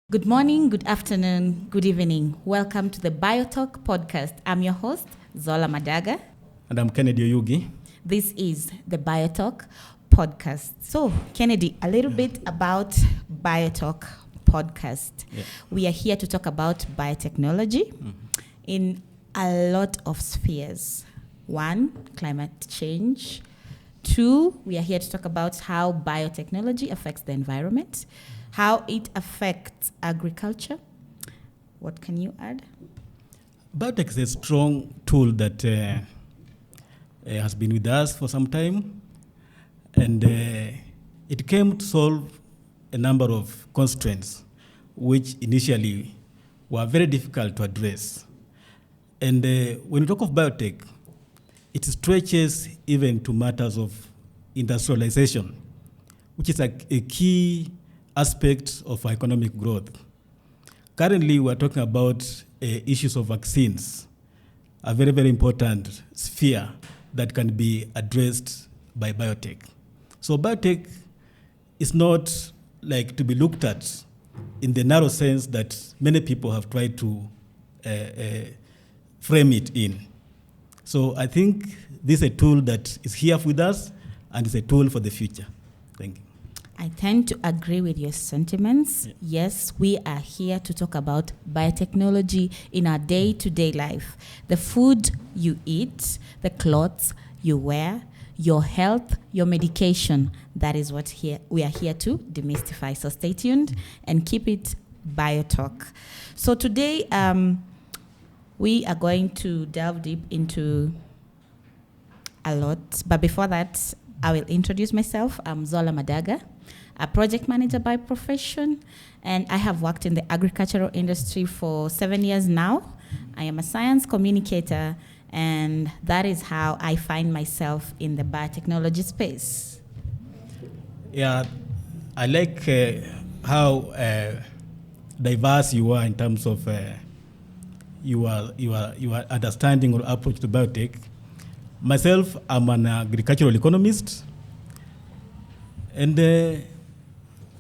Good morning, good afternoon, good evening. Welcome to the BioTalk podcast. I'm your host, Zola Madaga. And I'm Kennedy Oyugi. This is the BioTalk podcast. So, Kennedy, a little bit about BioTalk podcast. Yeah. We are here to talk about biotechnology in a lot of spheres. One, climate change. Two, we are here to talk about how biotechnology affects the environment, how it affects agriculture. What can you add? BioTalk is a strong tool that has been with us for some time, and it came to solve a number of constraints which initially were very difficult to address. And when we talk of biotech, it stretches even to matters of industrialization, which is a key aspect of economic growth. Currently, we're talking about issues of vaccines, a very, very important sphere that can be addressed by biotech. So biotech is not like to be looked at in the narrow sense that many people have tried to frame it in. So I think this is a tool that is here with us and is a tool for the future. Thank you. I tend to agree with your sentiments. Yeah. Yes, we are here to talk about biotechnology in our day-to-day life. The food you eat, the clothes you wear, your health, your medication. That is what we are here to demystify. So stay tuned and keep it BioTalk. So today we are going to delve deep into a lot. But before that, I will introduce myself. I'm Zola Madaga, a project manager by profession, and I have worked in the agricultural industry for 7 years now. I am a science communicator, and that is how I find myself in the biotechnology space. Yeah, I like how diverse you are in terms of your understanding or approach to biotech. Myself, I'm an agricultural economist, and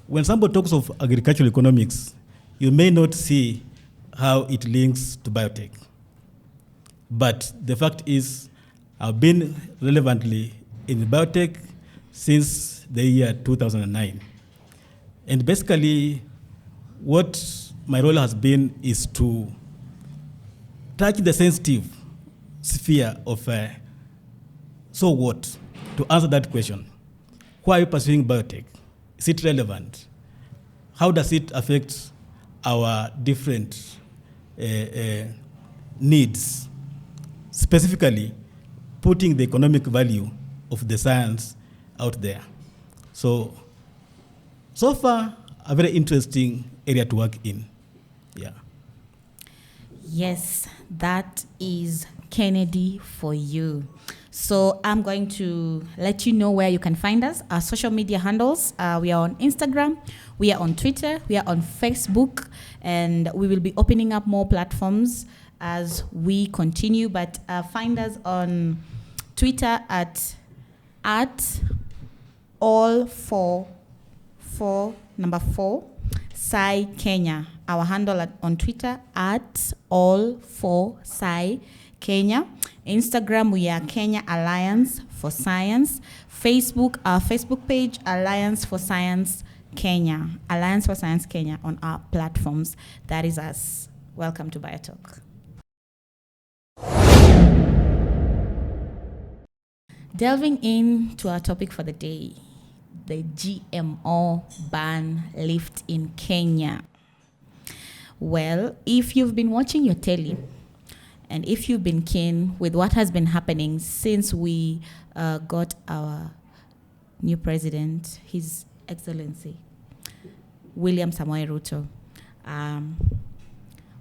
when somebody talks of agricultural economics, you may not see how it links to biotech. But the fact is, I've been relevantly in biotech since the year 2009. And basically, what my role has been is to touch the sensitive sphere of so what? To answer that question, why are you pursuing biotech? Is it relevant? How does it affect our different needs? Specifically, putting the economic value of the science out there. So far, a very interesting area to work in. Yeah. Yes, that is Kennedy for you. So I'm going to let you know where you can find us. Our social media handles, we are on Instagram, we are on Twitter, we are on Facebook, and we will be opening up more platforms as we continue. But find us on Twitter at all four Sci Kenya. Our handle on Twitter at all four Sci Kenya. Instagram, we are Kenya Alliance for Science. Facebook, our Facebook page, Alliance for Science Kenya. Alliance for Science Kenya on our platforms. That is us. Welcome to BioTalk. Delving into our topic for the day, the GMO ban lift in Kenya. Well, if you've been watching your telly, and if you've been keen with what has been happening since we got our new president, His Excellency William Samoei Ruto,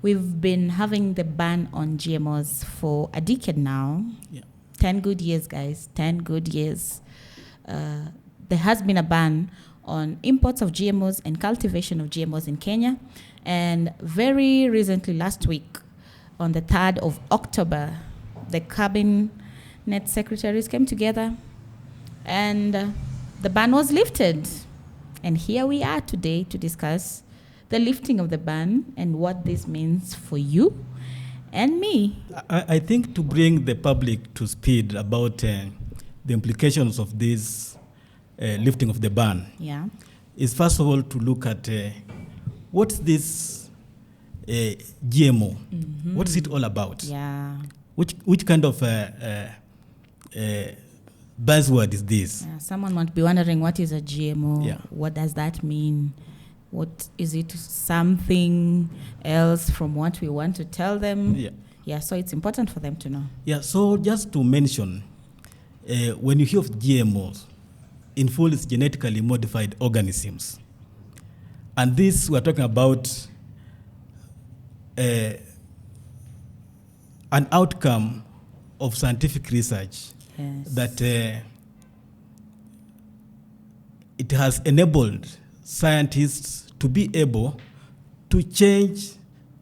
we've been having the ban on GMOs for a decade now. Yeah. 10 good years, guys, 10 good years. There has been a ban on imports of GMOs and cultivation of GMOs in Kenya. And very recently, last week, on the 3rd of October, the cabinet secretaries came together and the ban was lifted. And here we are today to discuss the lifting of the ban and what this means for you and me. I think to bring the public to speed about the implications of this lifting of the ban Yeah. is first of all to look at what's this GMO? What is it all about? Yeah. Which kind of buzzword is this? Someone might be wondering, what is a GMO? Yeah. What does that mean? What is it? Something else from what we want to tell them? Yeah. Yeah, so it's important for them to know. Yeah, so just to mention, when you hear of GMOs, in full it's genetically modified organisms. And this, we're talking about an outcome of scientific research Yes. that it has enabled scientists to be able to change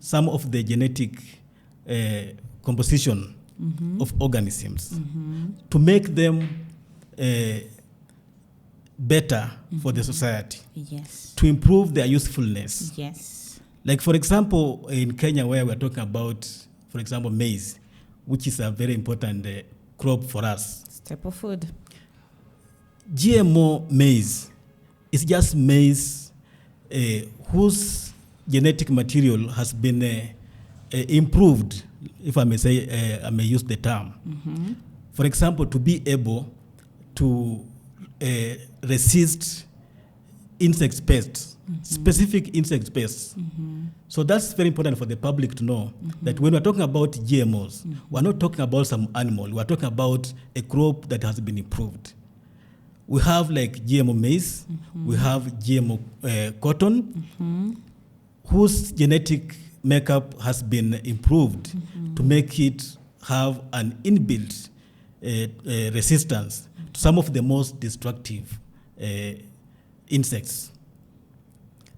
some of the genetic composition of organisms to make them better for the society, Yes. to improve their usefulness. Yes. Like, for example, in Kenya, where we're talking about, for example, maize, which is a very important crop for us. Staple food. GMO maize is just maize whose genetic material has been improved, if I may say, I may use the term. For example, to be able to resist insect pests, specific insect pests. So that's very important for the public to know that when we're talking about GMOs, we're not talking about some animal, we're talking about a crop that has been improved. We have like GMO maize, we have GMO cotton, whose genetic makeup has been improved to make it have an inbuilt resistance to some of the most destructive insects.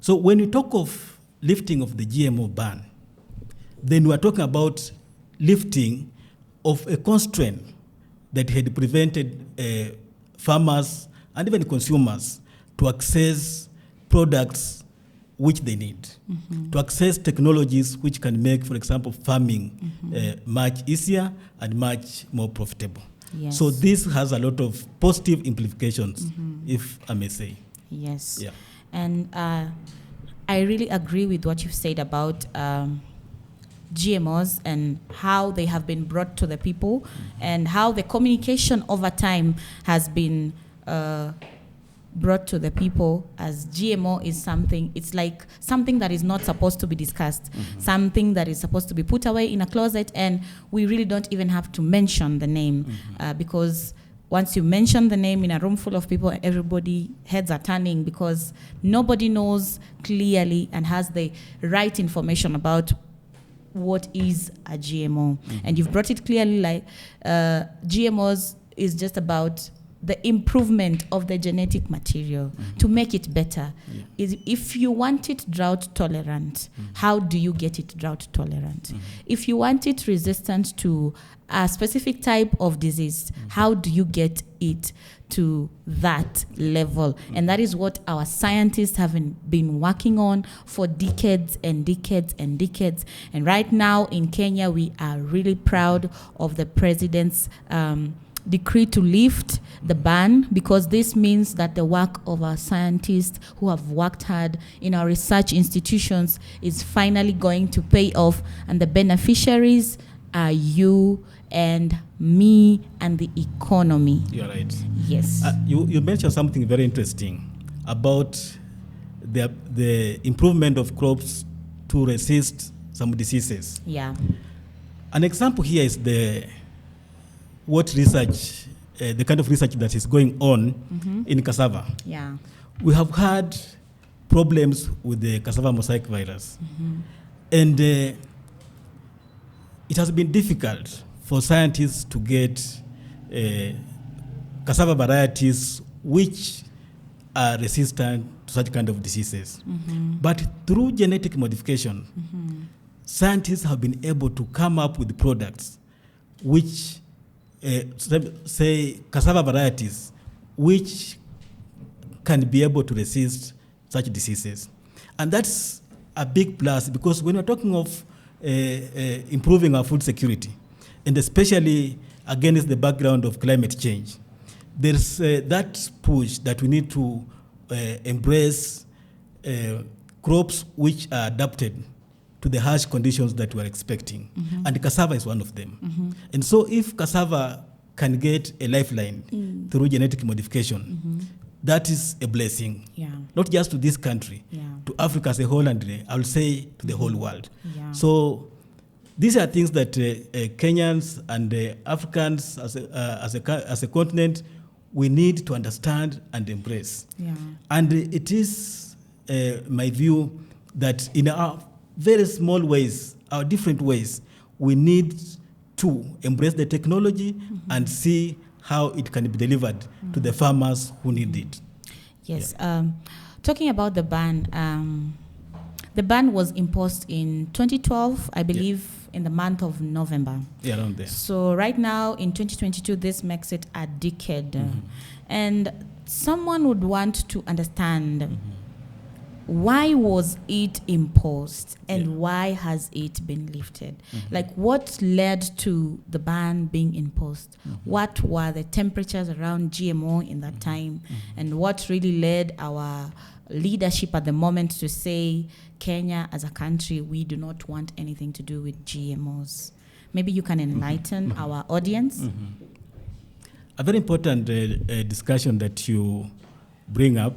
So when we talk of lifting of the GMO ban, then we are talking about lifting of a constraint that had prevented farmers and even consumers to access products which they need, to access technologies which can make, for example, farming much easier and much more profitable. Yes. So this has a lot of positive implications, if I may say. Yes. Yeah. And I really agree with what you've said about GMOs and how they have been brought to the people and how the communication over time has been brought to the people as GMO is something, it's like something that is not supposed to be discussed, something that is supposed to be put away in a closet, and we really don't even have to mention the name because once you mention the name in a room full of people, everybody heads are turning because nobody knows clearly and has the right information about what is a GMO. And you've brought it clearly, like GMOs is just about the improvement of the genetic material to make it better. If you want it drought tolerant, how do you get it drought tolerant? If you want it resistant to a specific type of disease, how do you get it to that level? And that is what our scientists have been working on for decades and decades and decades. And right now in Kenya, we are really proud of the president's decree to lift the ban, because this means that the work of our scientists who have worked hard in our research institutions is finally going to pay off, and the beneficiaries are you and me and the economy. You're right. Yes. You mentioned something very interesting about the improvement of crops to resist some diseases. Yeah. An example here is the kind of research that is going on in cassava. Yeah. We have had problems with the cassava mosaic virus. And it has been difficult for scientists to get cassava varieties which are resistant to such kind of diseases. But through genetic modification, scientists have been able to come up with products which say cassava varieties which can be able to resist such diseases. And that's a big plus, because when we're talking of improving our food security, and especially against the background of climate change, there's that push that we need to embrace crops which are adapted to the harsh conditions that we're expecting. And cassava is one of them. And so if cassava can get a lifeline through genetic modification, that is a blessing. Not just to this country, to Africa as a whole, and I will say to the whole world. So these are things that Kenyans and Africans as a continent, we need to understand and embrace. And it is my view that in our very small ways, our different ways, we need to embrace the technology and see how it can be delivered to the farmers who need it. Yes. Talking about the ban was imposed in 2012, I believe, in the month of November. Around there. So right now in 2022, this makes it a decade. And someone would want to understand why was it imposed and why has it been lifted? Like, what led to the ban being imposed? What were the temperatures around GMO in that time? And what really led our leadership at the moment to say, Kenya as a country, we do not want anything to do with GMOs? Maybe you can enlighten our audience. A very important discussion that you bring up.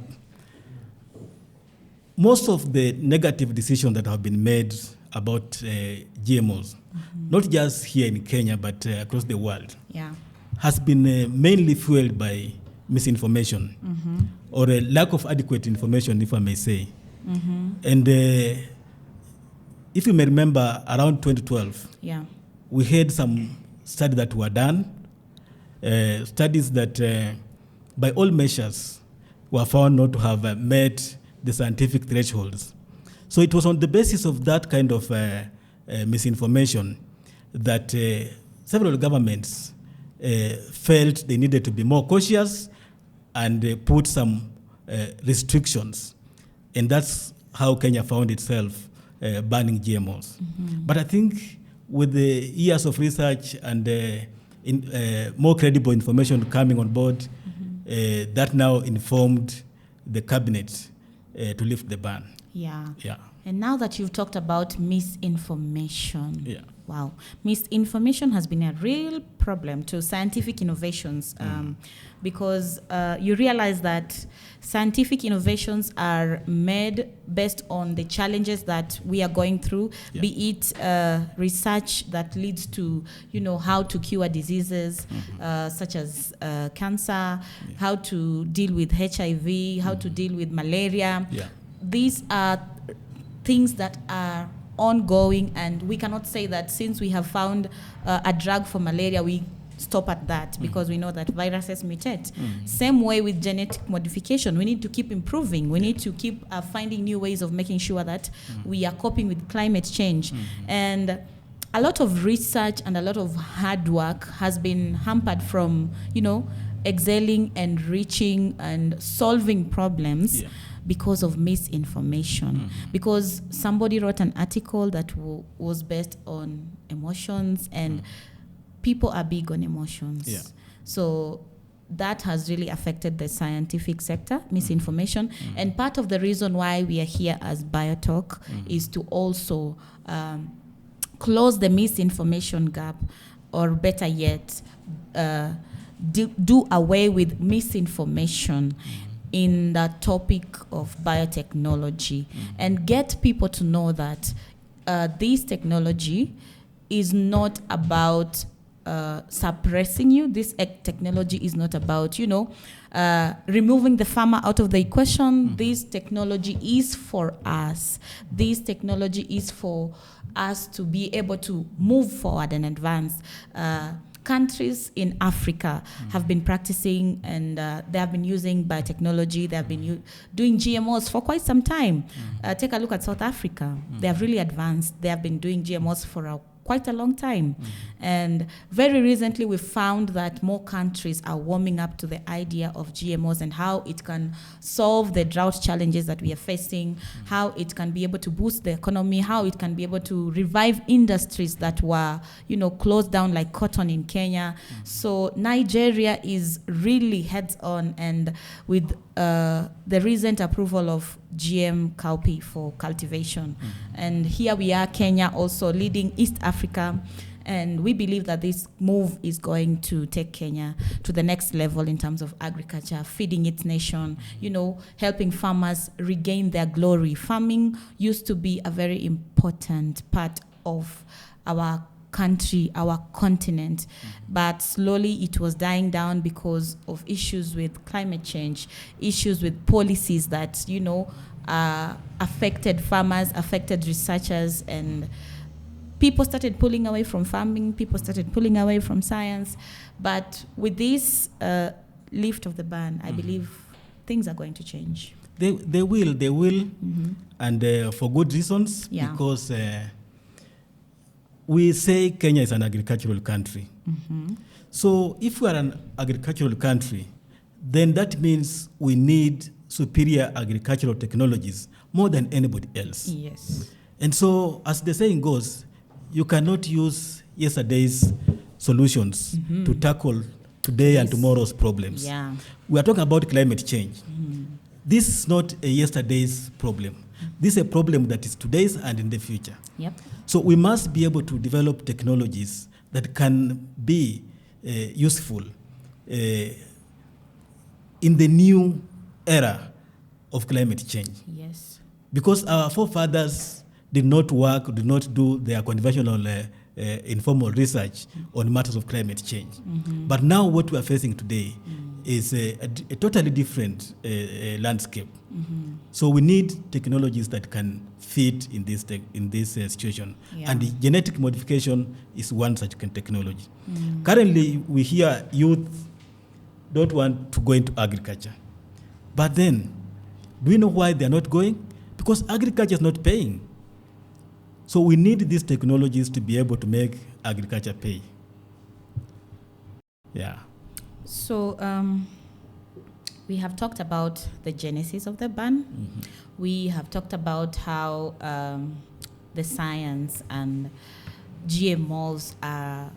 Most of the negative decisions that have been made about GMOs, not just here in Kenya, but across the world, has been mainly fueled by misinformation or a lack of adequate information, if I may say. And if you may remember, around 2012, we had some studies that were done, studies that by all measures were found not to have met the scientific thresholds. So it was on the basis of that kind of misinformation that several governments felt they needed to be more cautious and put some restrictions. And that's how Kenya found itself banning GMOs. But I think with the years of research and more credible information coming on board, that now informed the cabinet to lift the ban. And now that you've talked about misinformation, wow, misinformation has been a real problem to scientific innovations because you realize that scientific innovations are made based on the challenges that we are going through, be it research that leads to, how to cure diseases such as cancer, how to deal with HIV, how to deal with malaria. These are things that are ongoing, and we cannot say that since we have found a drug for malaria, we stop at that, because we know that viruses mutate. Same way with genetic modification. We need to keep improving. We need to keep finding new ways of making sure that we are coping with climate change. And a lot of research and a lot of hard work has been hampered from, excelling and reaching and solving problems because of misinformation. Because somebody wrote an article that was based on emotions, and people are big on emotions. So that has really affected the scientific sector, misinformation. And part of the reason why we are here as BioTalk is to also close the misinformation gap, or better yet, do away with misinformation in the topic of biotechnology, and get people to know that this technology is not about suppressing you. This technology is not about, removing the farmer out of the equation. This technology is for us. This technology is for us to be able to move forward and advance. Countries in Africa have been practicing, and they have been using biotechnology. They have been doing GMOs for quite some time. Take a look at South Africa. They have really advanced. They have been doing GMOs for quite a long time. And very recently, we found that more countries are warming up to the idea of GMOs and how it can solve the drought challenges that we are facing, how it can be able to boost the economy, how it can be able to revive industries that were, closed down, like cotton in Kenya. So Nigeria is really heads on, and with the recent approval of GM cowpea for cultivation. And here we are, Kenya also leading East Africa. And we believe that this move is going to take Kenya to the next level in terms of agriculture, feeding its nation, helping farmers regain their glory. Farming used to be a very important part of our country, our continent, but slowly it was dying down because of issues with climate change, issues with policies that, affected farmers, affected researchers, and people started pulling away from farming, people started pulling away from science. But with this lift of the ban, I believe things are going to change. They will, and for good reasons, because we say Kenya is an agricultural country. So if we are an agricultural country, then that means we need superior agricultural technologies more than anybody else. Yes. And so, as the saying goes, you cannot use yesterday's solutions to tackle today and tomorrow's problems. Yeah. We are talking about climate change. This is not a yesterday's problem. This is a problem that is today's and in the future. Yep. So we must be able to develop technologies that can be useful in the new era of climate change. Yes. Because our forefathers did not work, did not do their conventional informal research on matters of climate change. But now what we are facing today is a totally different landscape. So we need technologies that can fit in this situation. Yeah. And the genetic modification is one such technology. Currently, we hear youth don't want to go into agriculture. But then, do we know why they're not going? Because agriculture is not paying. So we need these technologies to be able to make agriculture pay. Yeah. So we have talked about the genesis of the ban. We have talked about how the science and GMOs are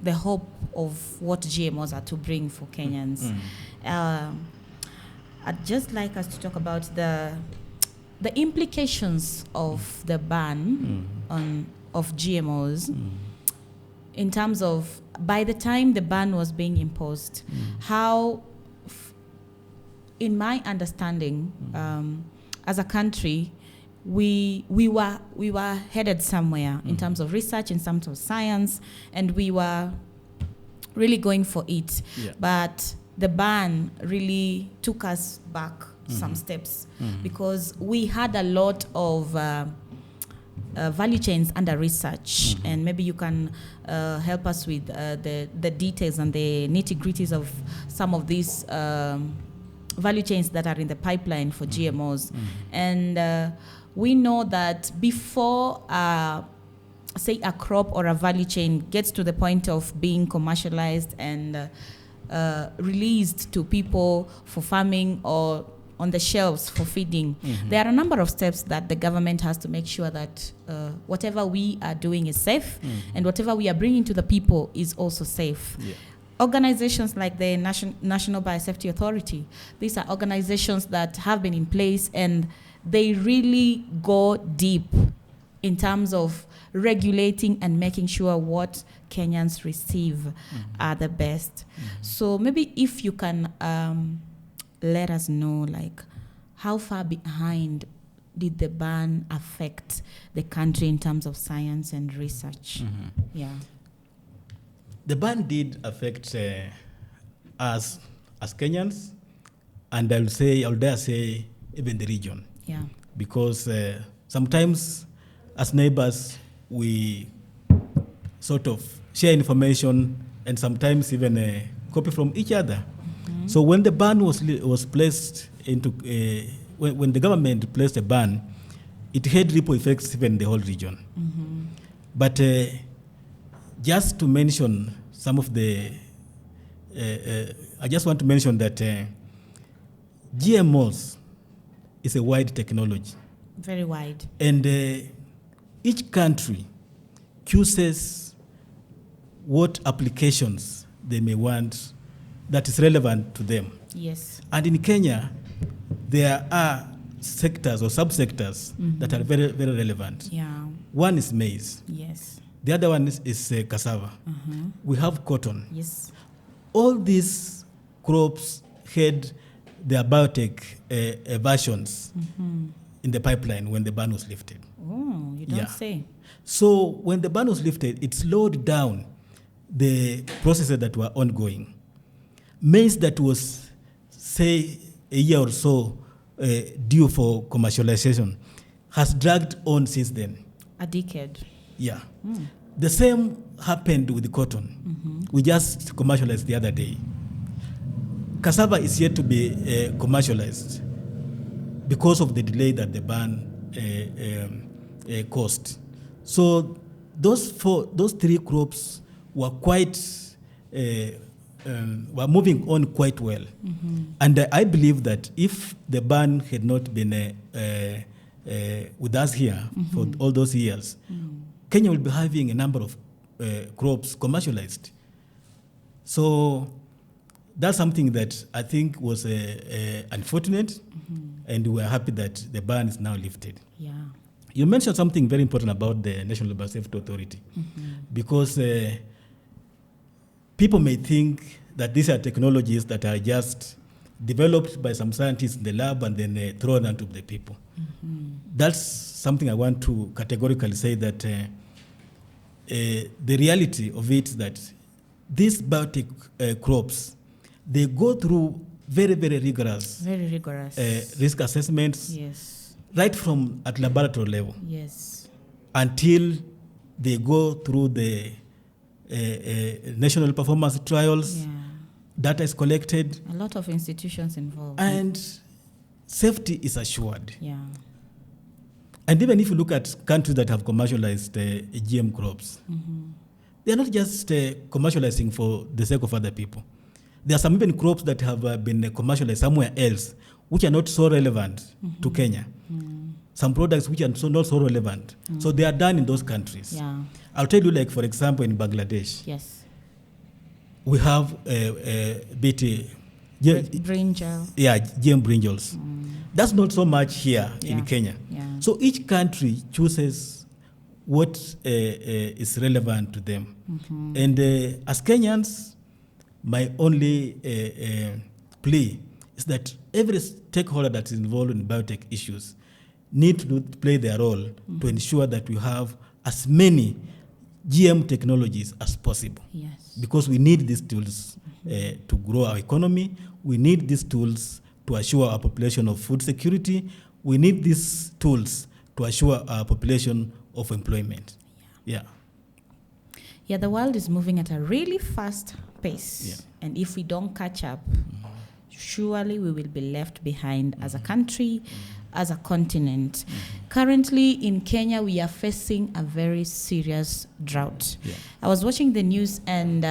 the hope of what GMOs are to bring for Kenyans. I'd just like us to talk about the implications of the ban of GMOs in terms of, by the time the ban was being imposed, how, in my understanding, as a country, we were headed somewhere in terms of research, in terms of science, and we were really going for it. Yeah. But the ban really took us back some steps because we had a lot of value chains under research, and maybe you can help us with the details and the nitty-gritties of some of these value chains that are in the pipeline for GMOs. And we know that before say a crop or a value chain gets to the point of being commercialized and released to people for farming or on the shelves for feeding, there are a number of steps that the government has to make sure that whatever we are doing is safe, and whatever we are bringing to the people is also safe. Yeah. Organizations like the National Biosafety Authority, these are organizations that have been in place, and they really go deep in terms of regulating and making sure what Kenyans receive are the best. So maybe if you can let us know, like, how far behind did the ban affect the country in terms of science and research? Yeah. The ban did affect us as Kenyans, and I'll dare say even the region. Yeah. Because sometimes as neighbors, we sort of share information and sometimes even copy from each other. So when the ban was placed into, when the government placed a ban, it had ripple effects even in the whole region. But just to mention some of the, I just want to mention that GMOs is a wide technology. Very wide. And each country chooses what applications they may want that is relevant to them. Yes. And in Kenya, there are sectors or subsectors that are very, very relevant. Yeah. One is maize. Yes. The other one is cassava. We have cotton. Yes. All these crops had their biotech versions in the pipeline when the ban was lifted. Oh, you don't say. So when the ban was lifted, it slowed down the processes that were ongoing. Maize that was, say, a year or so due for commercialization has dragged on since then. A decade. Yeah. The same happened with the cotton. We just commercialized the other day. Cassava is yet to be commercialized because of the delay that the ban caused. So those three crops were quite were moving on quite well. And I believe that if the ban had not been with us here for all those years, Kenya will be having a number of crops commercialized. So that's something that I think was unfortunate, and we are happy that the ban is now lifted. Yeah. You mentioned something very important about the National Biosafety Authority, because people may think that these are technologies that are just developed by some scientists in the lab and then thrown onto the people. That's something I want to categorically say, that the reality of it is that these biotech crops, they go through very, very rigorous risk assessments, yes, right from at laboratory level, yes, until they go through the national performance trials. yeah. Data is collected, A lot of institutions involved. and safety is assured. Yeah. And even if you look at countries that have commercialized GM crops, they are not just commercializing for the sake of other people. There are some even crops that have been commercialized somewhere else, which are not so relevant to Kenya. Some products which are not so relevant. So they are done in those countries. Yeah. I'll tell you, like, for example, in Bangladesh, Yes. we have BT. Brinjal. Yeah, GM brinjals. That's not so much here in Kenya. Yeah. So each country chooses what is relevant to them. And as Kenyans, my only plea is that every stakeholder that is involved in biotech issues need to play their role to ensure that we have as many GM technologies as possible. Yes. Because we need these tools to grow our economy. We need these tools to assure our population of food security. We need these tools to assure our population of employment. Yeah. Yeah, the world is moving at a really fast pace. Yeah. And if we don't catch up, surely we will be left behind as a country, as a continent. Currently in Kenya, we are facing a very serious drought. Yeah. I was watching the news, and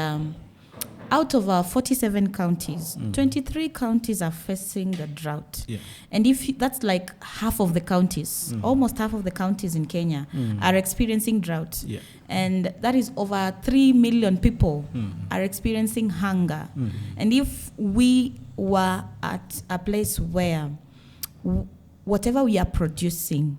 out of our 47 counties, 23 counties are facing the drought. Yeah. And if that's like half of the counties, almost half of the counties in Kenya are experiencing drought. Yeah. And that is over 3 million people are experiencing hunger. And if we were at a place where whatever we are producing,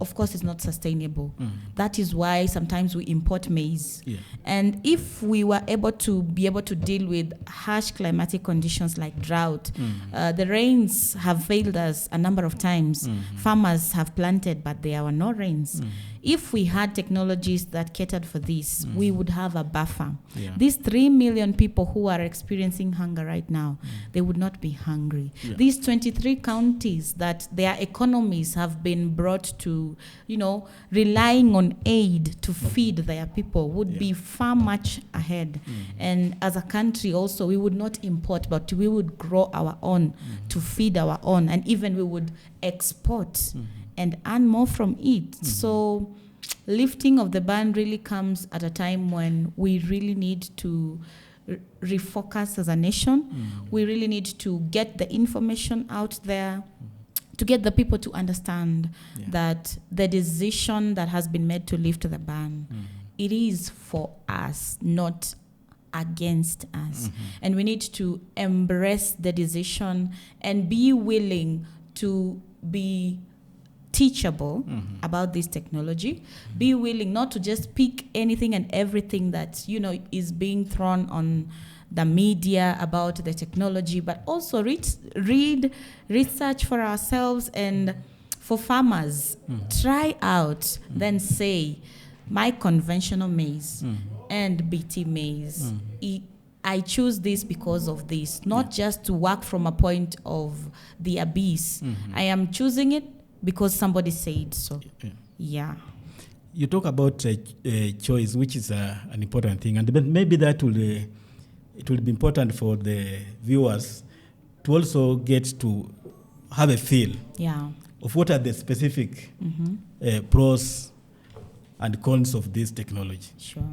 of course, is not sustainable. That is why sometimes we import maize. Yeah. And if we were able to deal with harsh climatic conditions like drought, the rains have failed us a number of times. Farmers have planted, but there were no rains. If we had technologies that catered for this, we would have a buffer. Yeah. These 3 million people who are experiencing hunger right now, they would not be hungry. Yeah. These 23 counties that their economies have been brought to, relying on aid to feed their people would be far much ahead. And as a country also, we would not import, but we would grow our own to feed our own, and even we would export and earn more from it. So lifting of the ban really comes at a time when we really need to refocus as a nation. We really need to get the information out there, to get the people to understand that the decision that has been made to lift the ban, it is for us, not against us. And we need to embrace the decision and be willing to be teachable about this technology. Be willing not to just pick anything and everything that, you know, is being thrown on the media about the technology, but also read research for ourselves. And for farmers, try out, then say, my conventional maize and BT maize, I choose this because of this, not just to work from a point of the abyss. I am choosing it because somebody said so. Yeah. You talk about choice, which is an important thing, and maybe that will it will be important for the viewers to also get to have a feel of what are the specific pros and cons of this technology. Sure.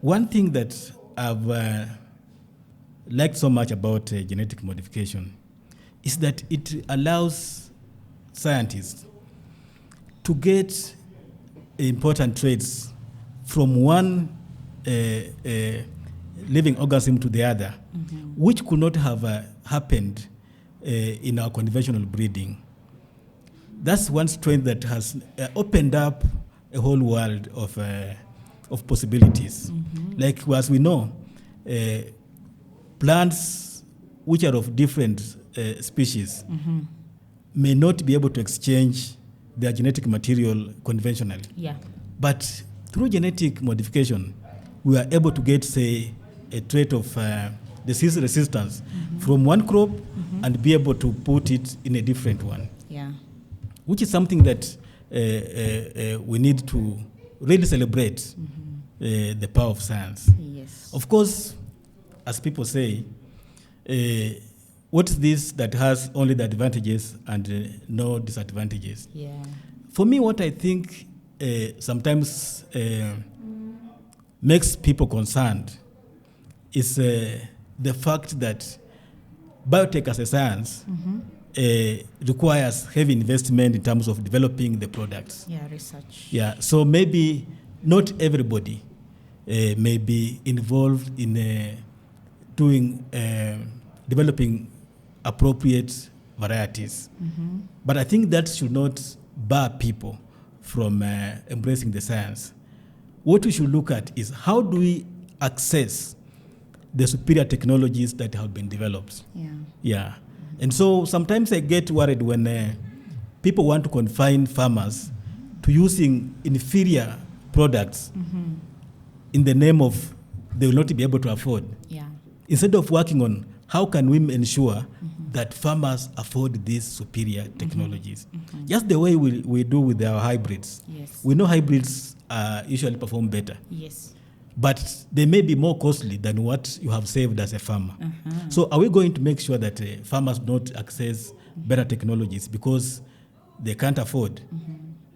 One thing that I've liked so much about genetic modification is that it allows scientists to get important traits from one living organism to the other, which could not have happened in our conventional breeding. That's one strength that has opened up a whole world of possibilities. Like, as we know, plants which are of different species may not be able to exchange their genetic material conventionally. Yeah. But through genetic modification, we are able to get, say, a trait of disease resistance from one crop and be able to put it in a different one. Yeah. Which is something that we need to really celebrate, the power of science. Yes. Of course, as people say, what's this that has only the advantages and no disadvantages? Yeah. For me, what I think sometimes makes people concerned is the fact that biotech as a science requires heavy investment in terms of developing the products. Yeah, research. Yeah, so maybe not everybody may be involved in developing appropriate varieties. But I think that should not bar people from embracing the science. What we should look at is how do we access the superior technologies that have been developed. Yeah. And so sometimes I get worried when people want to confine farmers to using inferior products in the name of they will not be able to afford. Yeah. Instead of working on how can we ensure that farmers afford these superior technologies. Just the way we do with our hybrids. Yes. We know hybrids usually perform better. Yes. But they may be more costly than what you have saved as a farmer. So are we going to make sure that farmers don't access better technologies because they can't afford?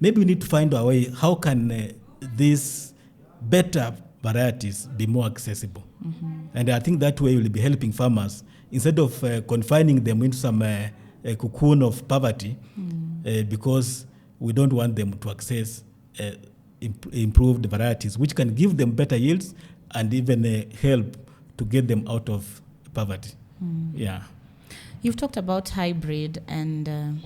Maybe we need to find a way, how can these better varieties be more accessible? And I think that way will be helping farmers instead of confining them into some cocoon of poverty because we don't want them to access improved varieties, which can give them better yields and even help to get them out of poverty. Yeah. You've talked about hybrid, and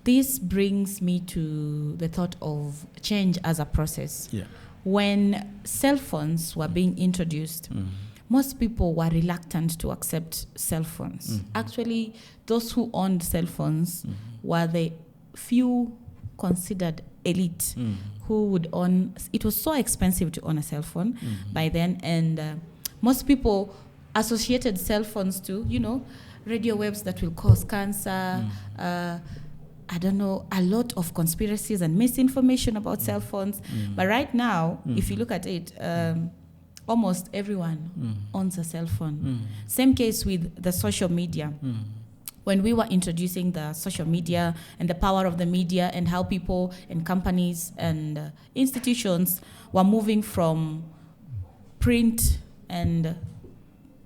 this brings me to the thought of change as a process. Yeah. When cell phones were being introduced, most people were reluctant to accept cell phones. Actually, those who owned cell phones were the few considered elite who would own. It was so expensive to own a cell phone by then, and most people associated cell phones to, radio waves that will cause cancer. I don't know, a lot of conspiracies and misinformation about cell phones. But right now, if you look at it, almost everyone owns a cell phone. Same case with the social media. when we were introducing the social media and the power of the media and how people and companies and institutions were moving from print and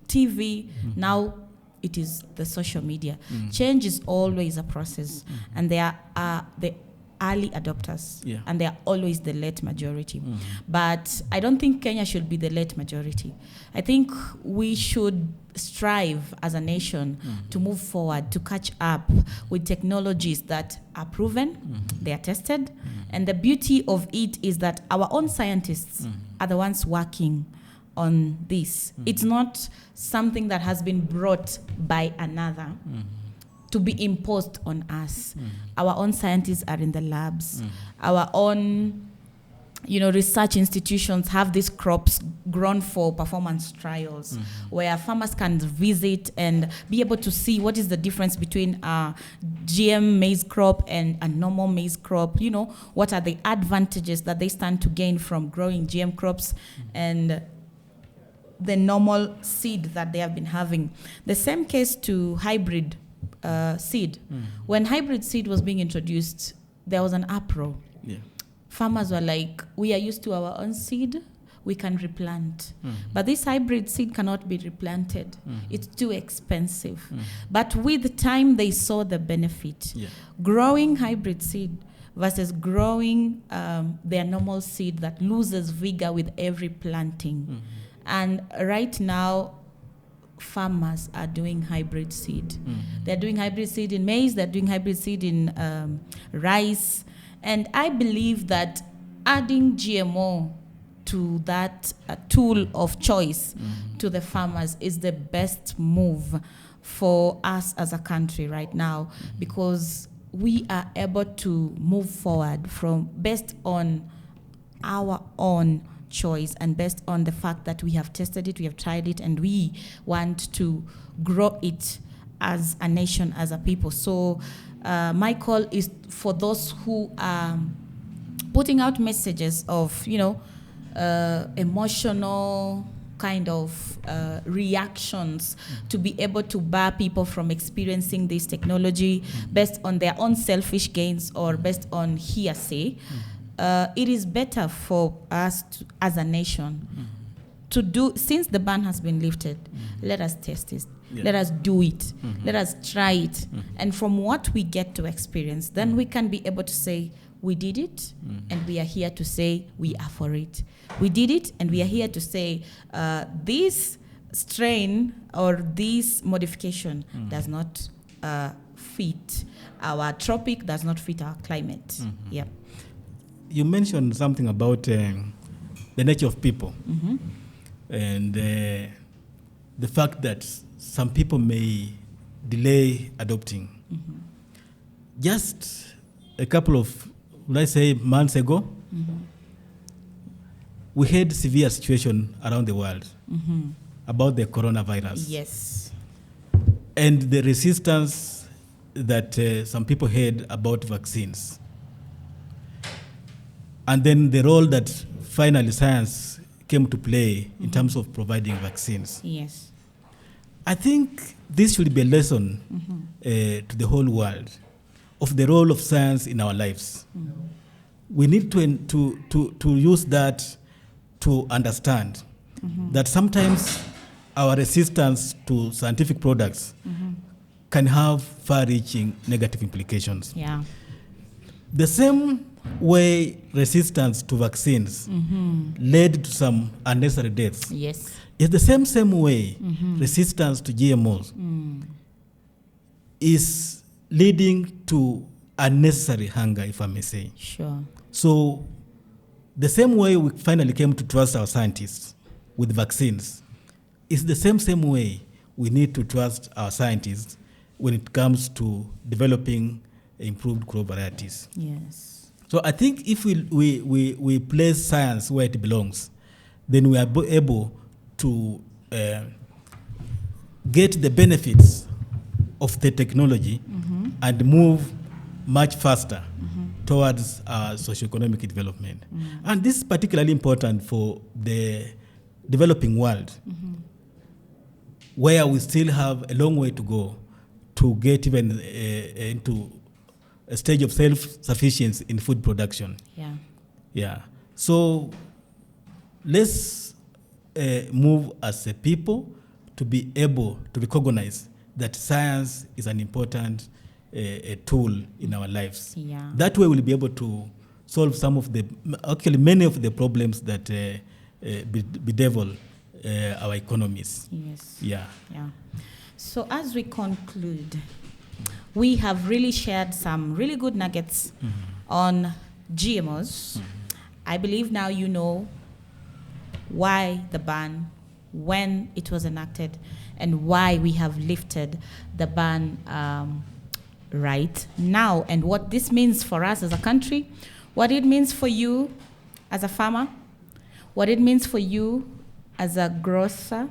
TV, now it is the social media. Change is always a process, and there are the early adopters, and they are always the late majority. But I don't think Kenya should be the late majority. I think we should strive as a nation to move forward, to catch up with technologies that are proven, they are tested, and the beauty of it is that our own scientists are the ones working on this. It's not something that has been brought by another to be imposed on us. Our own scientists are in the labs. Our own, research institutions have these crops grown for performance trials, where farmers can visit and be able to see what is the difference between a GM maize crop and a normal maize crop. What are the advantages that they stand to gain from growing GM crops and the normal seed that they have been having. The same case to hybrid seed. When hybrid seed was being introduced, there was an uproar. Farmers were like, we are used to our own seed, we can replant. But this hybrid seed cannot be replanted. It's too expensive. But with time, they saw the benefit. Growing hybrid seed versus growing their normal seed that loses vigor with every planting. And right now, farmers are doing hybrid seed. They're doing hybrid seed in maize, they're doing hybrid seed in rice. And I believe that adding GMO to that tool of choice to the farmers is the best move for us as a country right now, because we are able to move forward from based on our own choice and based on the fact that we have tested it, we have tried it, and we want to grow it as a nation, as a people. So my call is for those who are putting out messages of, emotional kind of reactions to be able to bar people from experiencing this technology based on their own selfish gains or based on hearsay. It is better for us as a nation to do, since the ban has been lifted, let us test it. Let us do it. Let us try it. And from what we get to experience, then we can be able to say, we did it, and we are here to say we are for it. We did it, and we are here to say this strain or this modification does not fit our tropic, does not fit our climate. Yeah. You mentioned something about the nature of people and the fact that some people may delay adopting. Just a couple of, let's say, months ago, we had severe situation around the world about the coronavirus. Yes. And the resistance that some people had about vaccines. And then the role that finally science came to play in terms of providing vaccines. Yes. I think this should be a lesson to the whole world of the role of science in our lives. We need to use that to understand that sometimes our resistance to scientific products can have far-reaching negative implications. Yeah. The same way resistance to vaccines led to some unnecessary deaths. Yes. It's the same way resistance to GMOs is leading to unnecessary hunger, if I may say. Sure. So the same way we finally came to trust our scientists with vaccines is the same way we need to trust our scientists when it comes to developing improved crop varieties. Yes. So I think if we place science where it belongs, then we are able to get the benefits of the technology and move much faster towards socioeconomic development. And this is particularly important for the developing world, where we still have a long way to go to get even into a stage of self-sufficiency in food production. Yeah. So let's move as a people to be able to recognize that science is an important a tool in our lives. That way we'll be able to solve many of the problems that bedevil our economies. Yeah. So as we conclude, we have really shared some really good nuggets on GMOs. I believe now you know why the ban, when it was enacted, and why we have lifted the ban right now, and what this means for us as a country, what it means for you as a farmer, what it means for you as a grocer,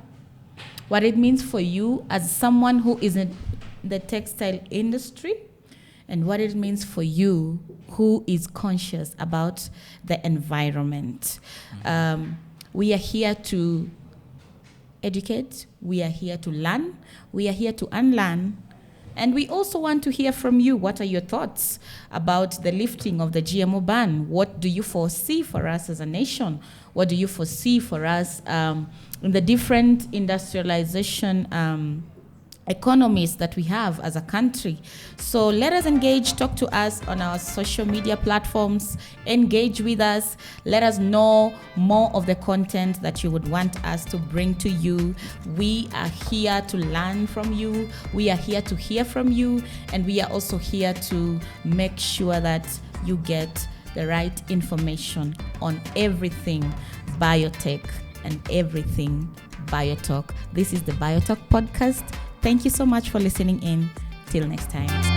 what it means for you as someone who is in the textile industry, and what it means for you who is conscious about the environment. We are here to educate, we are here to learn, we are here to unlearn, and we also want to hear from you. What are your thoughts about the lifting of the GMO ban? What do you foresee for us as a nation? What do you foresee for us in the different industrialization economies that we have as a country? So let us engage, talk to us on our social media platforms, engage with us, let us know more of the content that you would want us to bring to you. We are here to learn from you, we are here to hear from you, and we are also here to make sure that you get the right information on everything biotech and everything BioTalk. This is the BioTalk podcast. Thank you so much for listening in. Till next time.